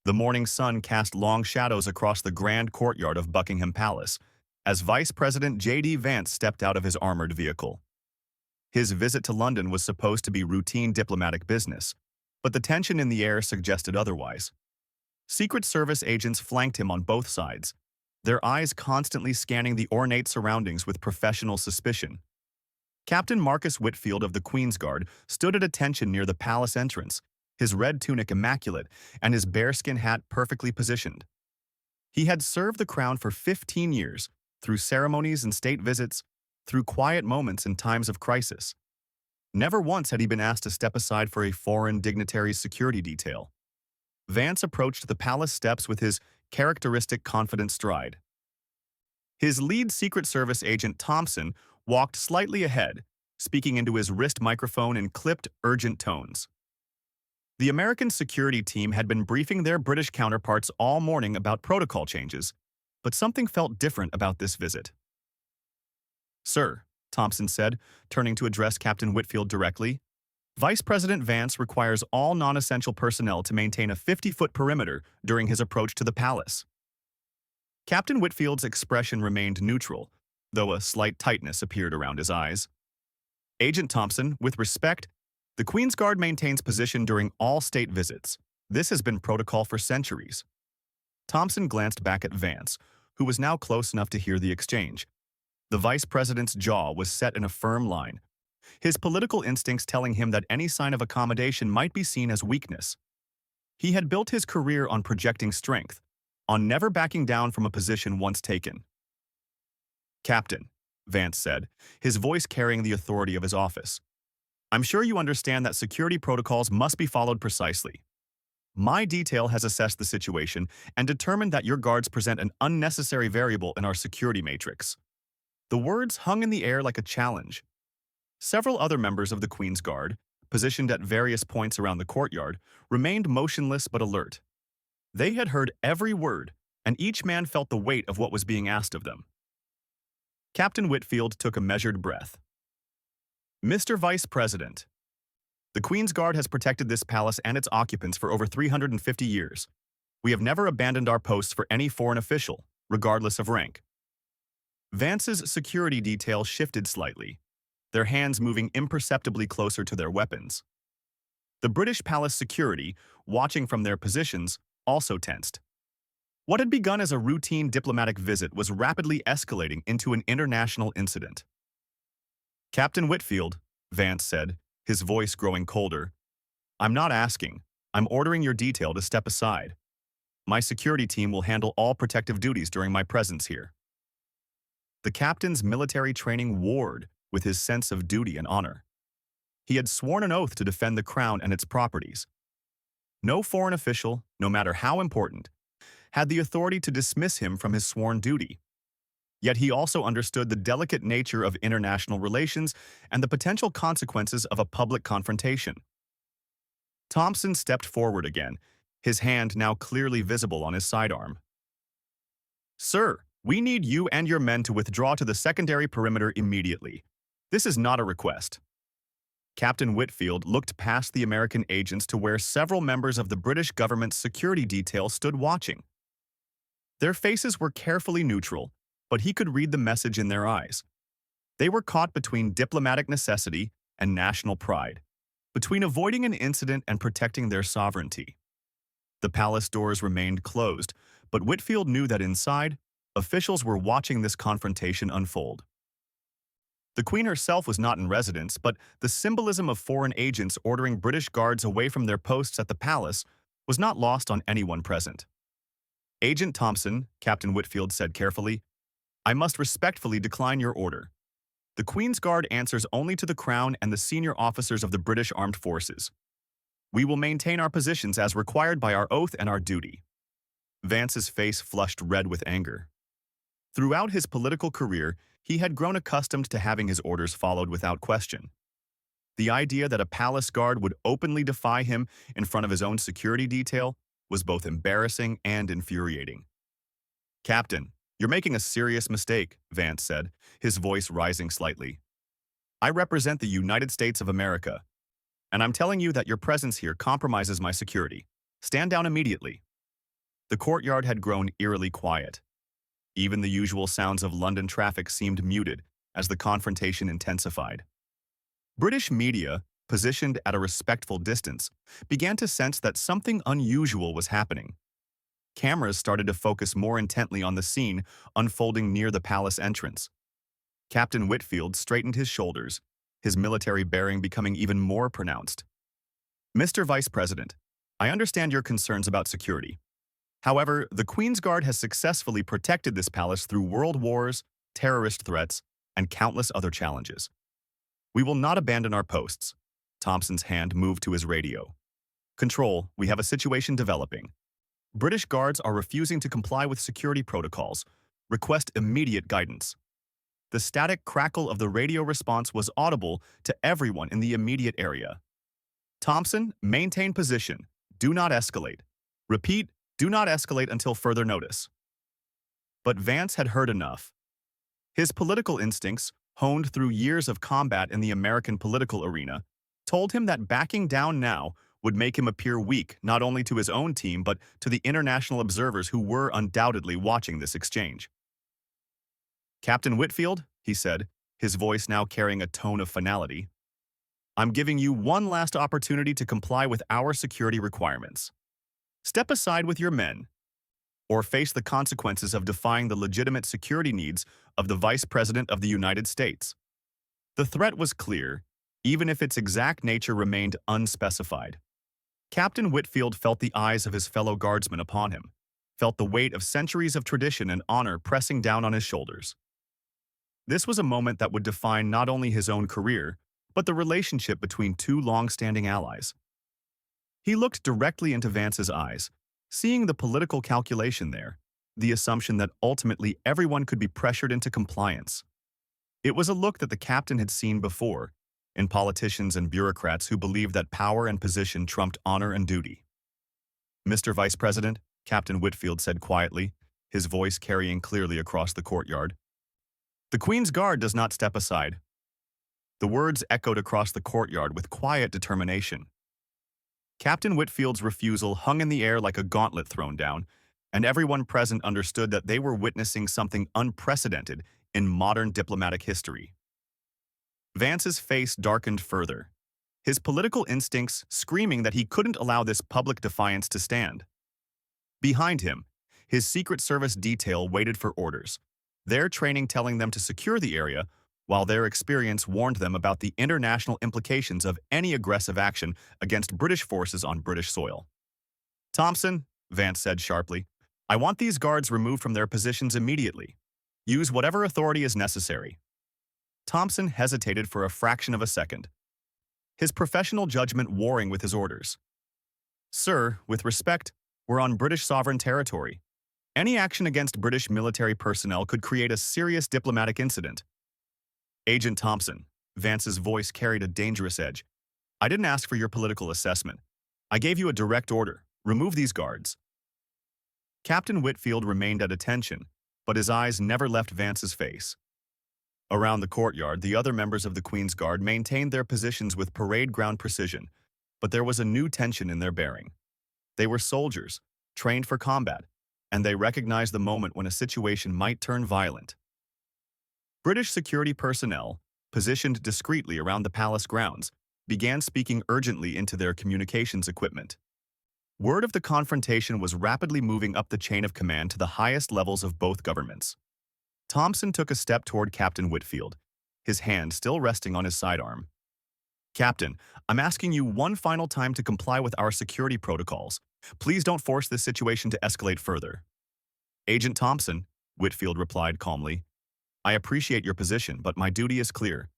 The morning sun cast long shadows across the grand courtyard of Buckingham Palace as Vice President J.D. Vance stepped out of his armored vehicle. His visit to London was supposed to be routine diplomatic business, but the tension in the air suggested otherwise. Secret Service agents flanked him on both sides, their eyes constantly scanning the ornate surroundings with professional suspicion. Captain Marcus Whitfield of the Queen's Guard stood at attention near the palace entrance, his red tunic immaculate and his bearskin hat perfectly positioned. He had served the crown for 15 years, through ceremonies and state visits, through quiet moments in times of crisis. Never once had he been asked to step aside for a foreign dignitary's security detail. Vance approached the palace steps with his characteristic confident stride. His lead Secret Service agent Thompson walked slightly ahead, speaking into his wrist microphone in clipped, urgent tones. The American security team had been briefing their British counterparts all morning about protocol changes, but something felt different about this visit. "Sir," Thompson said, turning to address Captain Whitfield directly, "Vice President Vance requires all non-essential personnel to maintain a 50-foot perimeter during his approach to the palace." Captain Whitfield's expression remained neutral, though a slight tightness appeared around his eyes. "Agent Thompson, with respect, the Queen's Guard maintains position during all state visits. This has been protocol for centuries." Thompson glanced back at Vance, who was now close enough to hear the exchange. The vice president's jaw was set in a firm line, his political instincts telling him that any sign of accommodation might be seen as weakness. He had built his career on projecting strength, on never backing down from a position once taken. "Captain," Vance said, his voice carrying the authority of his office, "I'm sure you understand that security protocols must be followed precisely. My detail has assessed the situation and determined that your guards present an unnecessary variable in our security matrix." The words hung in the air like a challenge. Several other members of the Queen's Guard, positioned at various points around the courtyard, remained motionless but alert. They had heard every word, and each man felt the weight of what was being asked of them. Captain Whitfield took a measured breath. "Mr. Vice President, the Queen's Guard has protected this palace and its occupants for over 350 years. We have never abandoned our posts for any foreign official, regardless of rank." Vance's security detail shifted slightly, their hands moving imperceptibly closer to their weapons. The British palace security, watching from their positions, also tensed. What had begun as a routine diplomatic visit was rapidly escalating into an international incident. "Captain Whitfield," Vance said, his voice growing colder, "I'm not asking. I'm ordering your detail to step aside. My security team will handle all protective duties during my presence here." The captain's military training warred with his sense of duty and honor. He had sworn an oath to defend the crown and its properties. No foreign official, no matter how important, had the authority to dismiss him from his sworn duty. Yet he also understood the delicate nature of international relations and the potential consequences of a public confrontation. Thompson stepped forward again, his hand now clearly visible on his sidearm. "Sir, we need you and your men to withdraw to the secondary perimeter immediately. This is not a request." Captain Whitfield looked past the American agents to where several members of the British government's security detail stood watching. Their faces were carefully neutral, but he could read the message in their eyes. They were caught between diplomatic necessity and national pride, between avoiding an incident and protecting their sovereignty. The palace doors remained closed, but Whitfield knew that inside, officials were watching this confrontation unfold. The Queen herself was not in residence, but the symbolism of foreign agents ordering British guards away from their posts at the palace was not lost on anyone present. "Agent Thompson," Captain Whitfield said carefully, "I must respectfully decline your order. The Queen's Guard answers only to the Crown and the senior officers of the British Armed Forces. We will maintain our positions as required by our oath and our duty." Vance's face flushed red with anger. Throughout his political career, he had grown accustomed to having his orders followed without question. The idea that a palace guard would openly defy him in front of his own security detail was both embarrassing and infuriating. "Captain, you're making a serious mistake," Vance said, his voice rising slightly. "I represent the United States of America, and I'm telling you that your presence here compromises my security. Stand down immediately." The courtyard had grown eerily quiet. Even the usual sounds of London traffic seemed muted as the confrontation intensified. British media, positioned at a respectful distance, began to sense that something unusual was happening. Cameras started to focus more intently on the scene unfolding near the palace entrance. Captain Whitfield straightened his shoulders, his military bearing becoming even more pronounced. Mr. Vice President, I understand your concerns about security. However, the Queen's Guard has successfully protected this palace through world wars, terrorist threats, and countless other challenges. We will not abandon our posts. Thompson's hand moved to his radio. Control, we have a situation developing. British guards are refusing to comply with security protocols. Request immediate guidance. The static crackle of the radio response was audible to everyone in the immediate area. Thompson, maintain position. Do not escalate. Repeat, do not escalate until further notice. But Vance had heard enough. His political instincts, honed through years of combat in the American political arena, told him that backing down now would make him appear weak not only to his own team but to the international observers who were undoubtedly watching this exchange. Captain Whitfield, he said, his voice now carrying a tone of finality, I'm giving you one last opportunity to comply with our security requirements. Step aside with your men, or face the consequences of defying the legitimate security needs of the Vice President of the United States. The threat was clear, even if its exact nature remained unspecified. Captain Whitfield felt the eyes of his fellow guardsmen upon him, felt the weight of centuries of tradition and honor pressing down on his shoulders. This was a moment that would define not only his own career, but the relationship between two long-standing allies. He looked directly into Vance's eyes, seeing the political calculation there, the assumption that ultimately everyone could be pressured into compliance. It was a look that the captain had seen before, in politicians and bureaucrats who believed that power and position trumped honor and duty. Mr. Vice President, Captain Whitfield said quietly, his voice carrying clearly across the courtyard. The Queen's Guard does not step aside. The words echoed across the courtyard with quiet determination. Captain Whitfield's refusal hung in the air like a gauntlet thrown down, and everyone present understood that they were witnessing something unprecedented in modern diplomatic history. Vance's face darkened further, his political instincts screaming that he couldn't allow this public defiance to stand. Behind him, his Secret Service detail waited for orders, their training telling them to secure the area, while their experience warned them about the international implications of any aggressive action against British forces on British soil. Thompson, Vance said sharply, I want these guards removed from their positions immediately. Use whatever authority is necessary. Thompson hesitated for a fraction of a second, his professional judgment warring with his orders. Sir, with respect, we're on British sovereign territory. Any action against British military personnel could create a serious diplomatic incident. Agent Thompson, Vance's voice carried a dangerous edge. I didn't ask for your political assessment. I gave you a direct order. Remove these guards. Captain Whitfield remained at attention, but his eyes never left Vance's face. Around the courtyard, the other members of the Queen's Guard maintained their positions with parade ground precision, but there was a new tension in their bearing. They were soldiers, trained for combat, and they recognized the moment when a situation might turn violent. British security personnel, positioned discreetly around the palace grounds, began speaking urgently into their communications equipment. Word of the confrontation was rapidly moving up the chain of command to the highest levels of both governments. Thompson took a step toward Captain Whitfield, his hand still resting on his sidearm. Captain, I'm asking you one final time to comply with our security protocols. Please don't force this situation to escalate further. Agent Thompson, Whitfield replied calmly, I appreciate your position, but my duty is clear.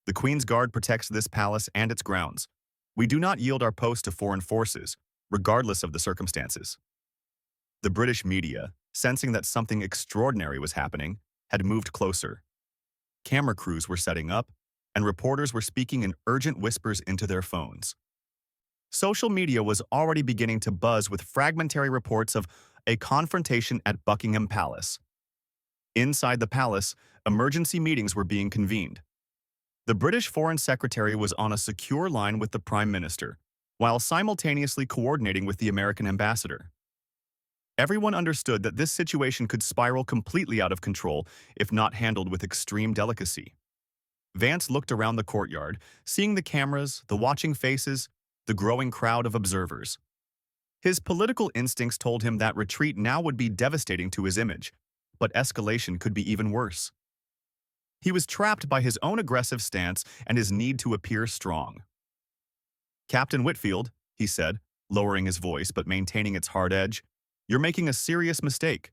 The Queen's Guard protects this palace and its grounds. We do not yield our post to foreign forces, regardless of the circumstances. The British media, sensing that something extraordinary was happening, had moved closer. Camera crews were setting up, and reporters were speaking in urgent whispers into their phones. Social media was already beginning to buzz with fragmentary reports of a confrontation at Buckingham Palace. Inside the palace, emergency meetings were being convened. The British Foreign Secretary was on a secure line with the Prime Minister, while simultaneously coordinating with the American ambassador. Everyone understood that this situation could spiral completely out of control if not handled with extreme delicacy. Vance looked around the courtyard, seeing the cameras, the watching faces, the growing crowd of observers. His political instincts told him that retreat now would be devastating to his image, but escalation could be even worse. He was trapped by his own aggressive stance and his need to appear strong. "Captain Whitfield," he said, lowering his voice but maintaining its hard edge, "you're making a serious mistake.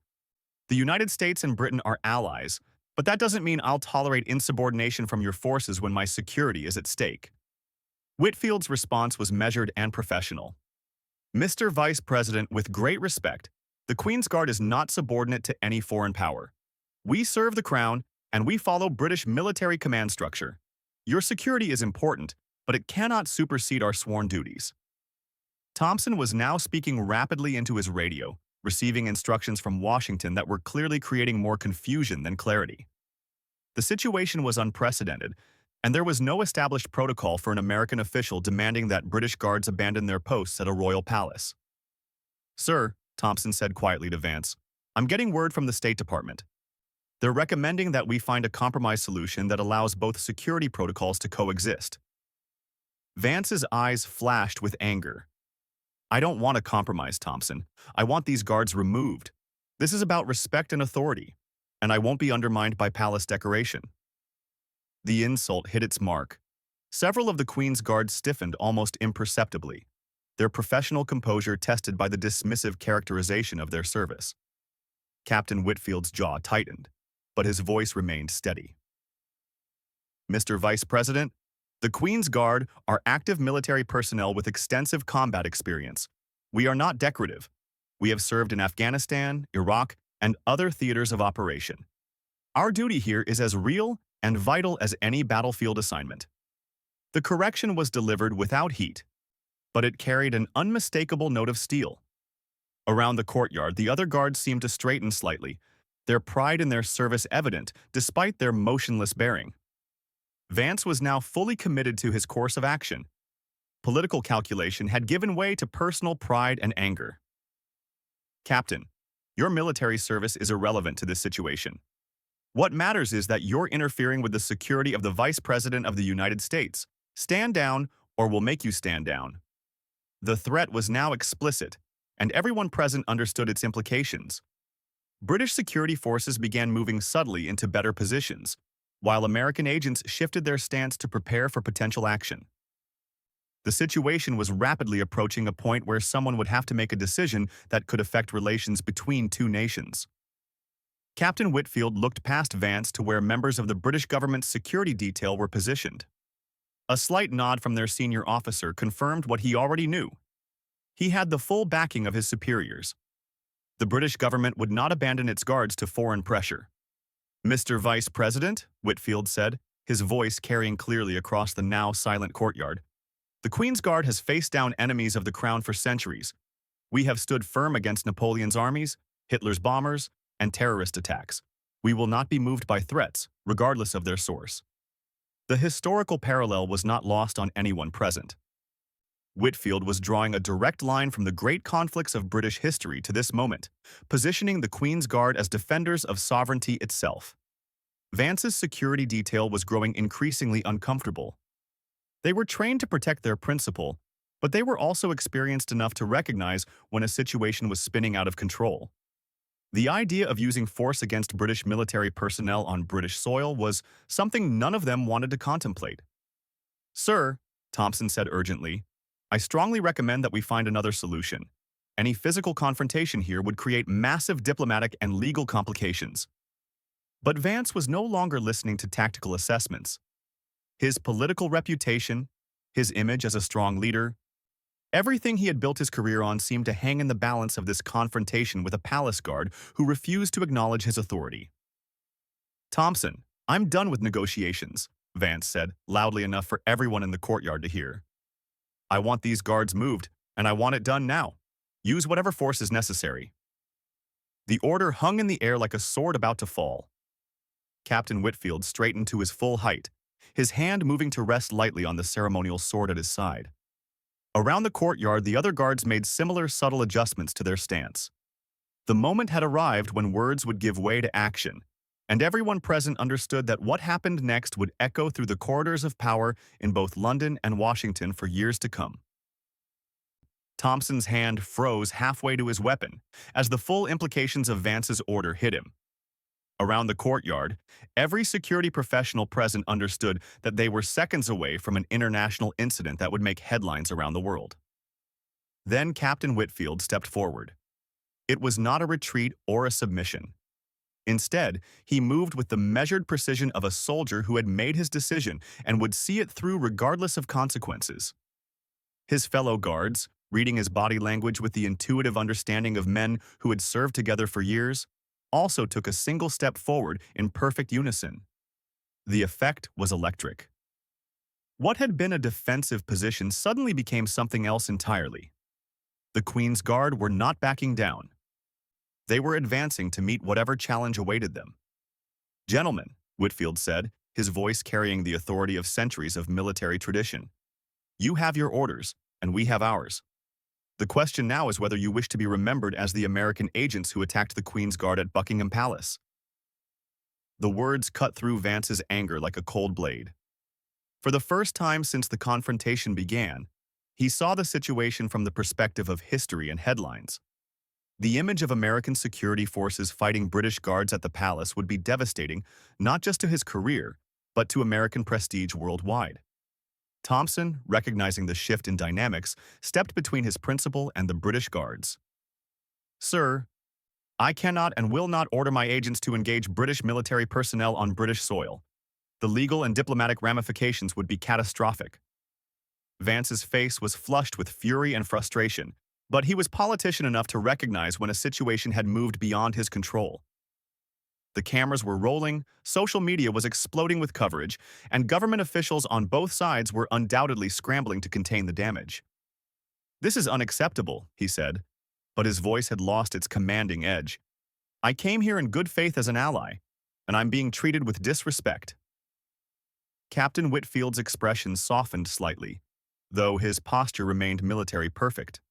The United States and Britain are allies, but that doesn't mean I'll tolerate insubordination from your forces when my security is at stake." Whitfield's response was measured and professional. "Mr. Vice President, with great respect, the Queen's Guard is not subordinate to any foreign power. We serve the Crown, and we follow British military command structure. Your security is important, but it cannot supersede our sworn duties." Thompson was now speaking rapidly into his radio, receiving instructions from Washington that were clearly creating more confusion than clarity. The situation was unprecedented, and there was no established protocol for an American official demanding that British guards abandon their posts at a royal palace. "Sir," Thompson said quietly to Vance, "I'm getting word from the State Department. They're recommending that we find a compromise solution that allows both security protocols to coexist." Vance's eyes flashed with anger. "I don't want a compromise, Thompson. I want these guards removed. This is about respect and authority, and I won't be undermined by palace decoration." The insult hit its mark. Several of the Queen's guards stiffened almost imperceptibly, their professional composure tested by the dismissive characterization of their service. Captain Whitfield's jaw tightened, but his voice remained steady. "Mr. Vice President, the Queen's Guard are active military personnel with extensive combat experience. We are not decorative. We have served in Afghanistan, Iraq, and other theaters of operation. Our duty here is as real and vital as any battlefield assignment." The correction was delivered without heat, but it carried an unmistakable note of steel. Around the courtyard, the other guards seemed to straighten slightly, their pride in their service evident despite their motionless bearing. Vance was now fully committed to his course of action. Political calculation had given way to personal pride and anger. "Captain, your military service is irrelevant to this situation. What matters is that you're interfering with the security of the Vice President of the United States. Stand down, or we'll make you stand down." The threat was now explicit, and everyone present understood its implications. British security forces began moving subtly into better positions, while American agents shifted their stance to prepare for potential action. The situation was rapidly approaching a point where someone would have to make a decision that could affect relations between two nations. Captain Whitfield looked past Vance to where members of the British government's security detail were positioned. A slight nod from their senior officer confirmed what he already knew. He had the full backing of his superiors. The British government would not abandon its guards to foreign pressure. "Mr. Vice President," Whitfield said, his voice carrying clearly across the now silent courtyard, "the Queen's Guard has faced down enemies of the Crown for centuries. We have stood firm against Napoleon's armies, Hitler's bombers, and terrorist attacks. We will not be moved by threats, regardless of their source." The historical parallel was not lost on anyone present. Whitfield was drawing a direct line from the great conflicts of British history to this moment, positioning the Queen's Guard as defenders of sovereignty itself. Vance's security detail was growing increasingly uncomfortable. They were trained to protect their principal, but they were also experienced enough to recognize when a situation was spinning out of control. The idea of using force against British military personnel on British soil was something none of them wanted to contemplate. "Sir," Thompson said urgently, "I strongly recommend that we find another solution. Any physical confrontation here would create massive diplomatic and legal complications." But Vance was no longer listening to tactical assessments. His political reputation, his image as a strong leader, everything he had built his career on seemed to hang in the balance of this confrontation with a palace guard who refused to acknowledge his authority. "Thompson, I'm done with negotiations," Vance said, loudly enough for everyone in the courtyard to hear. "I want these guards moved, and I want it done now. Use whatever force is necessary." The order hung in the air like a sword about to fall. Captain Whitfield straightened to his full height, his hand moving to rest lightly on the ceremonial sword at his side. Around the courtyard, the other guards made similar subtle adjustments to their stance. The moment had arrived when words would give way to action, and everyone present understood that what happened next would echo through the corridors of power in both London and Washington for years to come. Thompson's hand froze halfway to his weapon as the full implications of Vance's order hit him. Around the courtyard, every security professional present understood that they were seconds away from an international incident that would make headlines around the world. Then Captain Whitfield stepped forward. It was not a retreat or a submission. Instead, he moved with the measured precision of a soldier who had made his decision and would see it through regardless of consequences. His fellow guards, reading his body language with the intuitive understanding of men who had served together for years, also took a single step forward in perfect unison. The effect was electric. What had been a defensive position suddenly became something else entirely. The Queen's Guard were not backing down. They were advancing to meet whatever challenge awaited them. "Gentlemen," Whitfield said, his voice carrying the authority of centuries of military tradition, "you have your orders, and we have ours. The question now is whether you wish to be remembered as the American agents who attacked the Queen's Guard at Buckingham Palace." The words cut through Vance's anger like a cold blade. For the first time since the confrontation began, he saw the situation from the perspective of history and headlines. The image of American security forces fighting British guards at the palace would be devastating not just to his career, but to American prestige worldwide. Thompson, recognizing the shift in dynamics, stepped between his principal and the British guards. "Sir, I cannot and will not order my agents to engage British military personnel on British soil. The legal and diplomatic ramifications would be catastrophic." Vance's face was flushed with fury and frustration, but he was politician enough to recognize when a situation had moved beyond his control. The cameras were rolling, social media was exploding with coverage, and government officials on both sides were undoubtedly scrambling to contain the damage. "This is unacceptable," he said, but his voice had lost its commanding edge. "I came here in good faith as an ally, and I'm being treated with disrespect." Captain Whitfield's expression softened slightly, though his posture remained military perfect.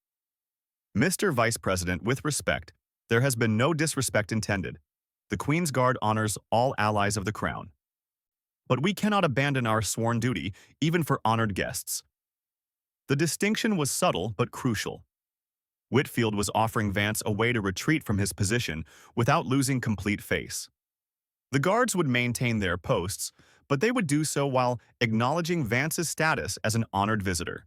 "Mr. Vice President, with respect, there has been no disrespect intended. The Queen's Guard honors all allies of the Crown. But we cannot abandon our sworn duty, even for honored guests." The distinction was subtle but crucial. Whitfield was offering Vance a way to retreat from his position without losing complete face. The guards would maintain their posts, but they would do so while acknowledging Vance's status as an honored visitor.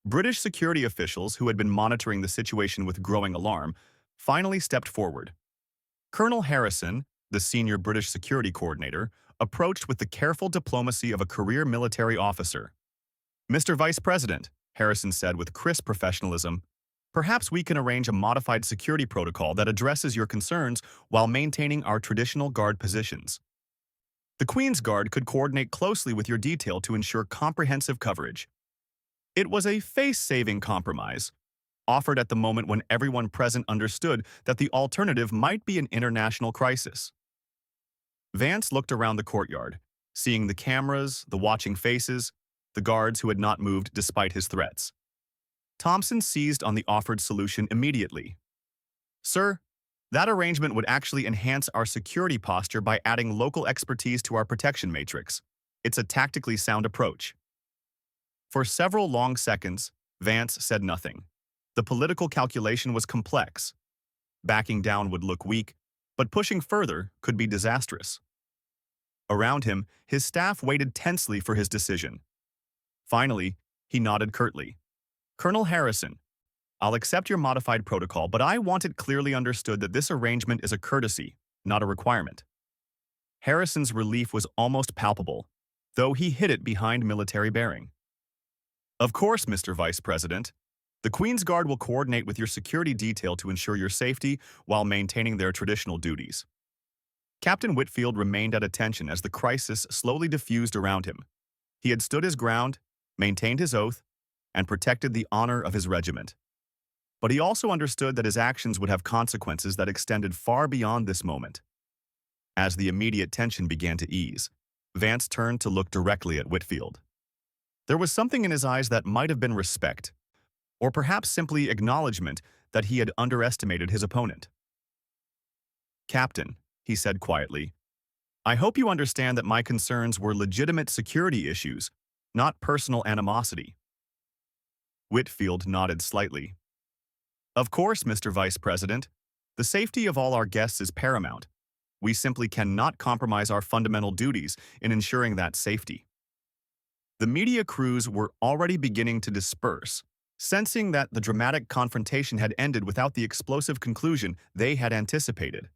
British security officials who had been monitoring the situation with growing alarm finally stepped forward. Colonel Harrison, the senior British security coordinator, approached with the careful diplomacy of a career military officer. "Mr. Vice President," Harrison said with crisp professionalism, "perhaps we can arrange a modified security protocol that addresses your concerns while maintaining our traditional guard positions. The Queen's Guard could coordinate closely with your detail to ensure comprehensive coverage." It was a face-saving compromise, offered at the moment when everyone present understood that the alternative might be an international crisis. Vance looked around the courtyard, seeing the cameras, the watching faces, the guards who had not moved despite his threats. Thompson seized on the offered solution immediately. "Sir, that arrangement would actually enhance our security posture by adding local expertise to our protection matrix. It's a tactically sound approach." For several long seconds, Vance said nothing. The political calculation was complex. Backing down would look weak, but pushing further could be disastrous. Around him, his staff waited tensely for his decision. Finally, he nodded curtly. "Colonel Harrison, I'll accept your modified protocol, but I want it clearly understood that this arrangement is a courtesy, not a requirement." Harrison's relief was almost palpable, though he hid it behind military bearing. "Of course, Mr. Vice President. The Queen's Guard will coordinate with your security detail to ensure your safety while maintaining their traditional duties." Captain Whitfield remained at attention as the crisis slowly diffused around him. He had stood his ground, maintained his oath, and protected the honor of his regiment. But he also understood that his actions would have consequences that extended far beyond this moment. As the immediate tension began to ease, Vance turned to look directly at Whitfield. There was something in his eyes that might have been respect, or perhaps simply acknowledgement that he had underestimated his opponent. "Captain," he said quietly, "I hope you understand that my concerns were legitimate security issues, not personal animosity." Whitfield nodded slightly. "Of course, Mr. Vice President. The safety of all our guests is paramount. We simply cannot compromise our fundamental duties in ensuring that safety." The media crews were already beginning to disperse, sensing that the dramatic confrontation had ended without the explosive conclusion they had anticipated.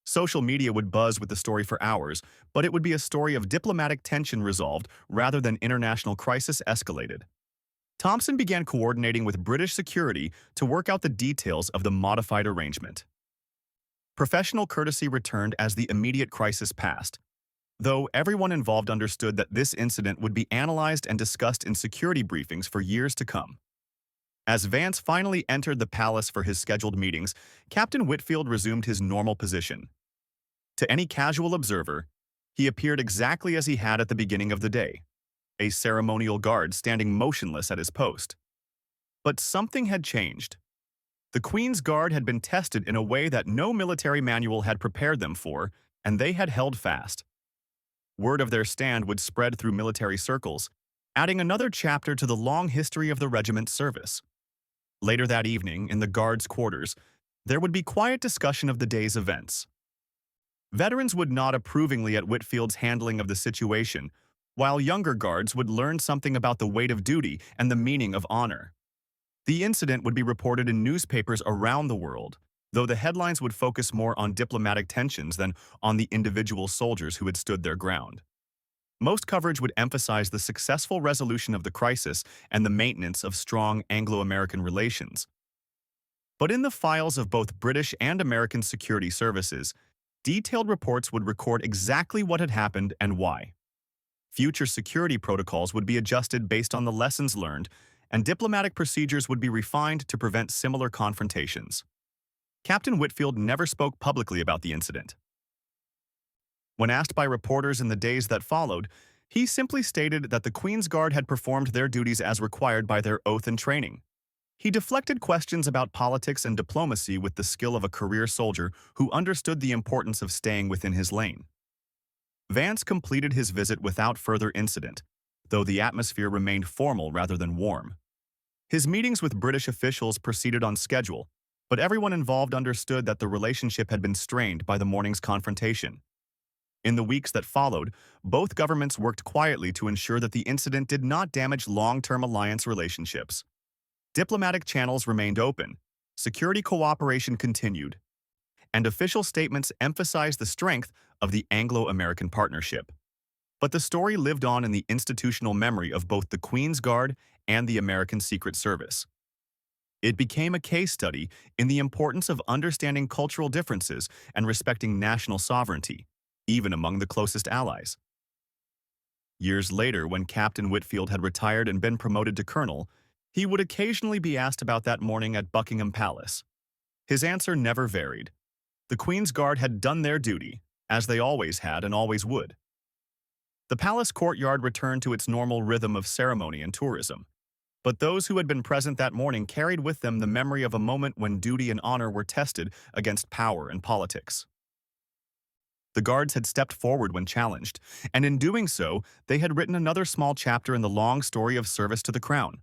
Social media would buzz with the story for hours, but it would be a story of diplomatic tension resolved rather than international crisis escalated. Thompson began coordinating with British security to work out the details of the modified arrangement. Professional courtesy returned as the immediate crisis passed, though everyone involved understood that this incident would be analyzed and discussed in security briefings for years to come. As Vance finally entered the palace for his scheduled meetings, Captain Whitfield resumed his normal position. To any casual observer, he appeared exactly as he had at the beginning of the day, a ceremonial guard standing motionless at his post. But something had changed. The Queen's Guard had been tested in a way that no military manual had prepared them for, and they had held fast. Word of their stand would spread through military circles, adding another chapter to the long history of the regiment's service. Later that evening, in the Guard's quarters, there would be quiet discussion of the day's events. Veterans would nod approvingly at Whitfield's handling of the situation, while younger guards would learn something about the weight of duty and the meaning of honor. The incident would be reported in newspapers around the world, though the headlines would focus more on diplomatic tensions than on the individual soldiers who had stood their ground. Most coverage would emphasize the successful resolution of the crisis and the maintenance of strong Anglo-American relations. But in the files of both British and American security services, detailed reports would record exactly what had happened and why. Future security protocols would be adjusted based on the lessons learned, and diplomatic procedures would be refined to prevent similar confrontations. Captain Whitfield never spoke publicly about the incident. When asked by reporters in the days that followed, he simply stated that the Queen's Guard had performed their duties as required by their oath and training. He deflected questions about politics and diplomacy with the skill of a career soldier who understood the importance of staying within his lane. Vance completed his visit without further incident, though the atmosphere remained formal rather than warm. His meetings with British officials proceeded on schedule, but everyone involved understood that the relationship had been strained by the morning's confrontation. In the weeks that followed, both governments worked quietly to ensure that the incident did not damage long-term alliance relationships. Diplomatic channels remained open, security cooperation continued, and official statements emphasized the strength of the Anglo-American partnership. But the story lived on in the institutional memory of both the Queen's Guard and the American Secret Service. It became a case study in the importance of understanding cultural differences and respecting national sovereignty, even among the closest allies. Years later, when Captain Whitfield had retired and been promoted to colonel, he would occasionally be asked about that morning at Buckingham Palace. His answer never varied. The Queen's Guard had done their duty, as they always had and always would. The palace courtyard returned to its normal rhythm of ceremony and tourism, but those who had been present that morning carried with them the memory of a moment when duty and honor were tested against power and politics. The guards had stepped forward when challenged, and in doing so, they had written another small chapter in the long story of service to the crown.